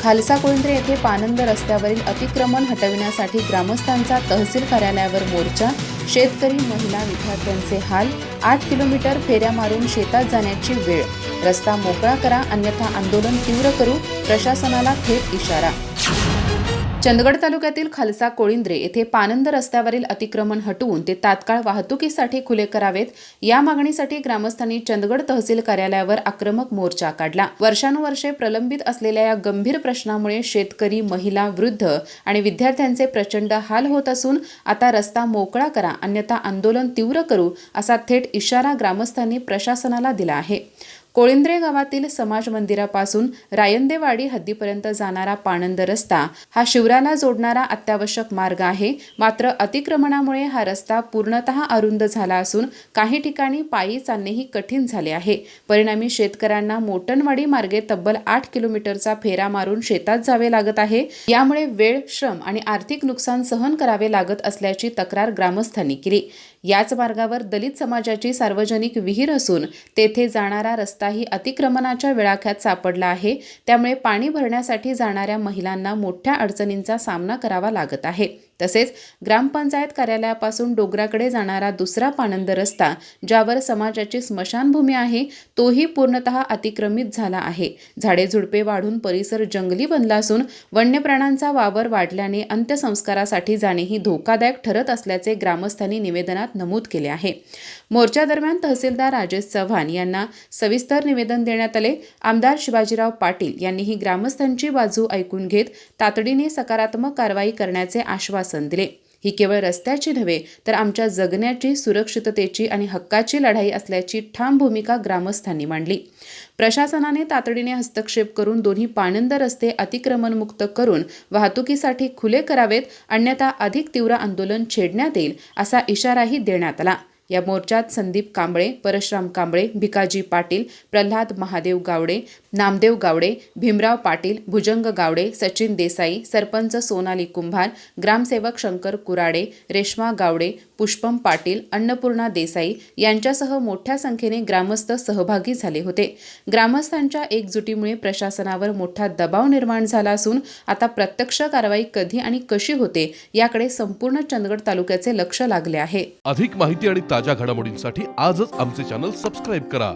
खालसा कोळिंद्रे येथे पानंद रस्त्यावरील अतिक्रमण हटविण्यासाठी ग्रामस्थांचा तहसील कार्यालयावर मोर्चा. शेतकरी, महिला, विद्यार्थ्यांचे हाल. 8 किलोमीटर फेऱ्या मारून शेतात जाण्याची वेळ. रस्ता मोकळा करा अन्यथा आंदोलन तीव्र करू. प्रशासनाला थेट इशारा. चंदगड तालुक्यातील खालसा कोळिंद्रे येथे पानंद रस्त्यावरील अतिक्रमण हटवून ते तात्काळ वाहतुकीसाठी खुले करावेत या मागणीसाठी ग्रामस्थांनी चंदगड तहसील कार्यालयावर आक्रमक मोर्चा काढला. वर्षानुवर्षे प्रलंबित असलेल्या या गंभीर प्रश्नामुळे शेतकरी, महिला, वृद्ध आणि विद्यार्थ्यांचे प्रचंड हाल होत असून आता रस्ता मोकळा करा अन्यथा आंदोलन तीव्र करू असा थेट इशारा ग्रामस्थांनी प्रशासनाला दिला आहे. कोळिंद्रे गावातील समाज मंदिरापासून रायंदेवाडी हद्दीपर्यंत जाणारा पानंद रस्ता हा शिवराला जोडणारा अत्यावश्यक मार्ग आहे. मात्र अतिक्रमणामुळे हा रस्ता पूर्णतः अरुंद झाला असून काही ठिकाणी पायी चालणेही कठीण झाले आहे. परिणामी शेतकऱ्यांना मोटणवाडी मार्गे तब्बल 8 किलोमीटरचा फेरा मारून शेतात जावे लागत आहे. यामुळे वेळ, श्रम आणि आर्थिक नुकसान सहन करावे लागत असल्याची तक्रार ग्रामस्थांनी केली. याच मार्गावर दलित समाजाची सार्वजनिक विहीर असून तेथे जाणारा रस्ताही अतिक्रमणाच्या विळाख्यात सापडला आहे. त्यामुळे पाणी भरण्यासाठी जाणाऱ्या महिलांना मोठ्या अडचणींचा सामना करावा लागत आहे. तसेच ग्रामपंचायत कार्यालयापासून डोंगराकडे जाणारा दुसरा पानंद रस्ता ज्यावर समाजाची स्मशानभूमी आहे तोही पूर्णतः अतिक्रमित झाला आहे. झाडे झुडपे वाढून परिसर जंगली बनला असून वन्य प्राण्यांचा वावर वाढल्याने अंत्यसंस्कारासाठी जाणेही धोकादायक ठरत असल्याचे ग्रामस्थांनी निवेदनात नमूद केले आहे. मोर्चादरम्यान तहसीलदार राजेश चव्हाण यांना सविस्तर निवेदन देण्यात आले. आमदार शिवाजीराव पाटील यांनीही ग्रामस्थांची बाजू ऐकून घेत तातडीने सकारात्मक कारवाई करण्याचे आश्वासन दिले. ही केवळ रस्त्याची नव्हे तर आमच्या जगण्याची, सुरक्षिततेची आणि हक्काची लढाई असल्याची ठाम भूमिका ग्रामस्थांनी मांडली. प्रशासनाने तातडीने हस्तक्षेप करून दोन्ही पानंद रस्ते अतिक्रमणमुक्त करून वाहतुकीसाठी खुले करावेत अन्यथा अधिक तीव्र आंदोलन छेडण्यात येईल असा इशाराही देण्यात आला. या मोर्चात संदीप कांबळे, परशुराम कांबळे, भिकाजी पाटील, प्रल्हाद महादेव गावडे, नामदेव गावडे, भीमराव पाटील, भुजंग गावडे, सचिन देसाई, सरपंच सोनाली कुंभार, ग्रामसेवक शंकर कुराडे, रेश्मा गावडे, पुष्पम पाटील, अन्नपूर्णा देसाई यांच्यासह मोठ्या संख्येने ग्रामस्थ सहभागी झाले होते. ग्रामस्थांच्या एकजुटीमुळे प्रशासनावर मोठा दबाव निर्माण झाला असून आता प्रत्यक्ष कारवाई कधी आणि कशी होते याकडे संपूर्ण चंदगड तालुक्याचे लक्ष लागले आहे. अधिक माहिती आणि ताज्या घडामोडींसाठी आजच आमचे चॅनल सबस्क्राईब करा.